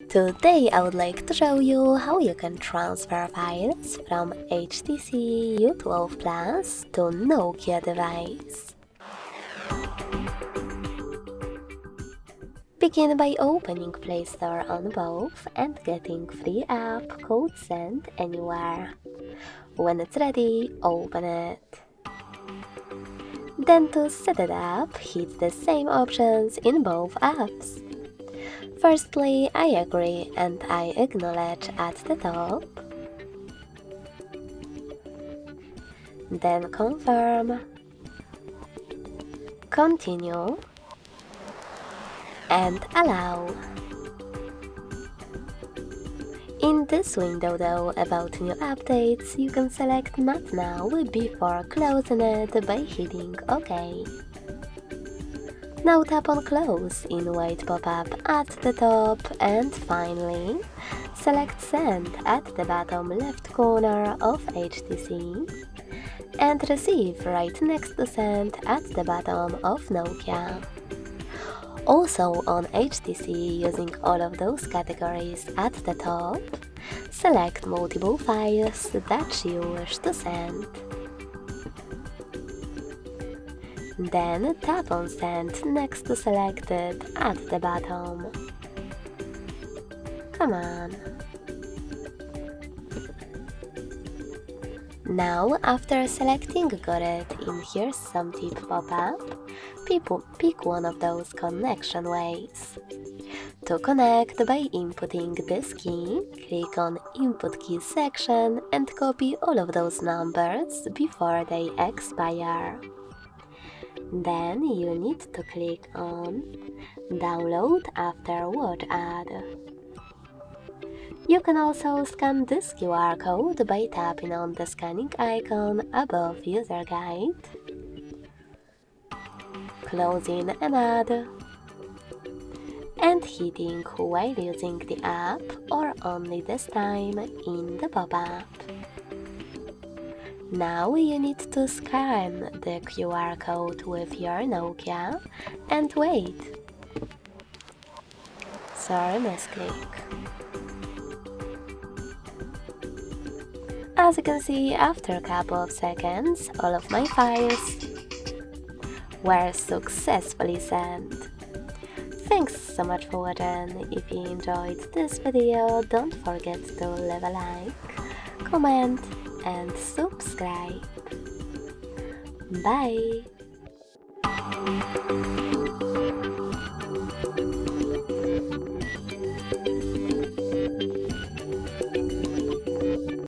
Today I would like to show you how you can transfer files from HTC U12 Plus to Nokia device. Begin by opening Play Store on both and getting free app code Send Anywhere. When it's ready, open it. Then to set it up, hit the same options in both apps. Firstly, I agree and I acknowledge at the top. Then confirm, continue, and allow. In this window though, about new updates, you can select Not Now before closing it by hitting OK. Now tap on Close in white pop-up at the top and finally, select Send at the bottom left corner of HTC and Receive right next to Send at the bottom of Nokia. Also on HTC, using all of those categories at the top, select multiple files that you wish to send. Then tap on Send next to Selected at the bottom. Come on. Now, after selecting Got It, in Here's Some Tip pop-up, pick one of those connection ways. To connect by inputting this key, click on Input Keys section and copy all of those numbers before they expire. Then you need to click on Download after Watch Ad. You can also scan this QR code by tapping on the scanning icon above User Guide, closing an ad, and hitting while using the app or only this time in the pop-up. Now you need to scan the QR code with your Nokia and wait. Sorry, misclick. As you can see, after a couple of seconds, all of my files were successfully sent. Thanks so much for watching. If you enjoyed this video, don't forget to leave a like, comment and subscribe. Bye!